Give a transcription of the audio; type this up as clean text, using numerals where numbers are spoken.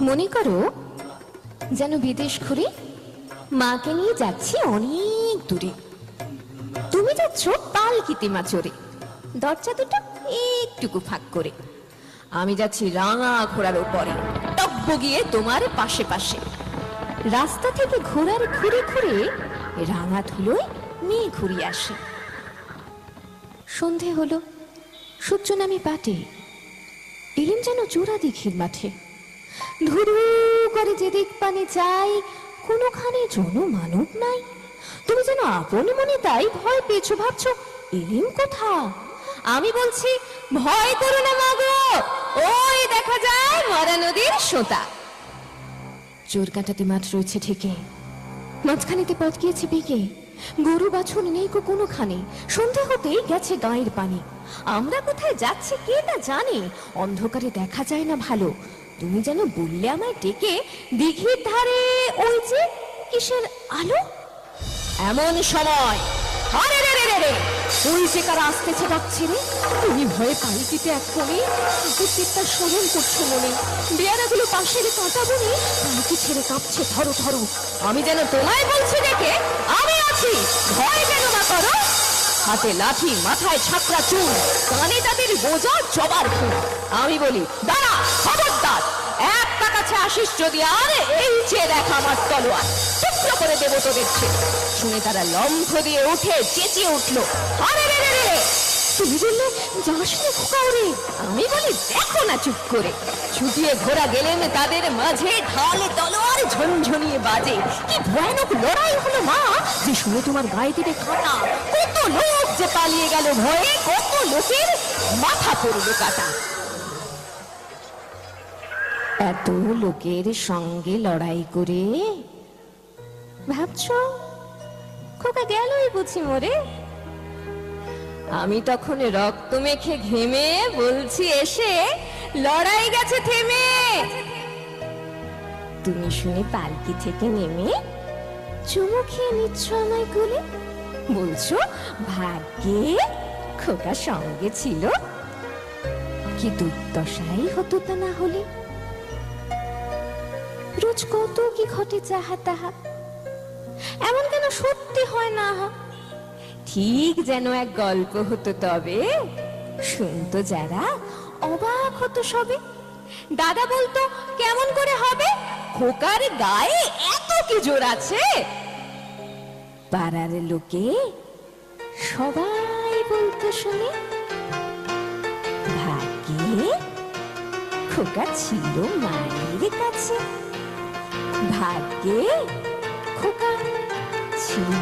মনে করো যেন বিদেশ ঘুরে মাকে নিয়ে যাচ্ছি অনেক দূরে। তুমি যাচ্ছ পালকিতে মা চড়ে, দরজা দুটো একটুকু ফাঁক করে। আমি যাচ্ছি রাঙা ঘোড়ার উপরে, টব্ব গিয়ে তোমার পাশে পাশে। রাস্তা থেকে ঘোড়ার ঘুরে ঘুরে রাঙা ধুলোয় মেয়ে ঘুরিয়ে আসে। সন্ধে হলো, সূর্য নামে পাটে, এলেন যেন চূড়া দিঘির মাঠে। ধুরু করে যেদিক পানে যাই, কোনোখানে জনমানব নাই। তুমি যেন আপন মনে তাই ভয় পেয়েছো, ভাবছো এলেন কোথা। আমি বলছি ভয় করো না মাগো, ওই দেখা যায় মরা নদীর সোতা। চোর কাঁটাতে মাঠ রয়েছে ঠিকে, মাঝখানেতে পথ গিয়েছে বেগে। গরু বাছুর নেই কো কোনোখানে, সন্ধে হতেই গেছে গায়ের পানি। আমরা কোথায় যাচ্ছি কে না জানে, অন্ধকারে দেখা যায় না ভালো। তুমি যেন বললে আমায় ডেকে, দিঘির ধারে ওই যে কিসের আলো। এমন সময় আরে রে রে রে রে, ওই যে কারা আসতেছে ডাকছে রে। তুমি ভয়ে পালকিতে এক কোণে প্রত্যেকটা স্মরণ করছো মনে। বেয়ারাগুলো পাশের কাঁটা বনে পালকি ছেড়ে কাঁপছে ধরো ধরো। আমি যেন তোমায় বলছি দেখে, আমি আছি, ভয় কেন না করো। হাতে লাঠি, মাথায় ছাত্রা চুল, কানে তাদের বোঝা জবার ফুল। আমি বলি দাঁড়া, খবরদার, একটা কাছে আসিস যদি আর, এই যে দেখ আমার তলোয়ার, টুকরো করে দেবো তোদের ছেলে। শুনে তারা লম্ফ দিয়ে উঠে চেঁচিয়ে উঠলো, আরে রে রে রে। তুমি বললে যাস না খোকা ওরে। আমি বলি দেখো না চুপ করে। ছুটিয়ে ঘোড়া গেলেন তাদের মাঝে, ঢালে তলোয়ার ঝনঝনিয়ে বাজে। কি ভয়ানক লড়াই হলো মা, যে শুনে তোমার গায়ে দিবে কাঁটা। কত লোক যে পালিয়ে গেল ভয়ে, কত লোকের মাথা পড়লো কাটা। এত লোকের সঙ্গে লড়াই করে ভাবছো খোকা গেলই বুঝি মরে। আমি তখন রক্ত মেখে ঘেমে বলছি এসে, লড়াই গেছে থেমে। তুমি শুনে পালকি থেকে নেমে চুমু খেয়ে নিচ্ছ আমায় কোলে, বলছো ভাগ্যে খোকা সঙ্গে ছিল, কি দুর্দশাই হতো তা না হলে। রোজ কত কি ঘটে যাহা তাহা, এমন কেন সত্যি হয় না। ঠিক যেন এক গল্প হতো তবে, শুনতো যারা অবাক হতো সবে। দাদা বলতো কেমন করে হবে, খোকার গায়ে এত কি জোর আছে। পাড়ার লোকে সবাই বলতো শুনে, ভাগ্যে খোকা ছিল মায়ের কাছে, ভাগ্যে খোকা ছিল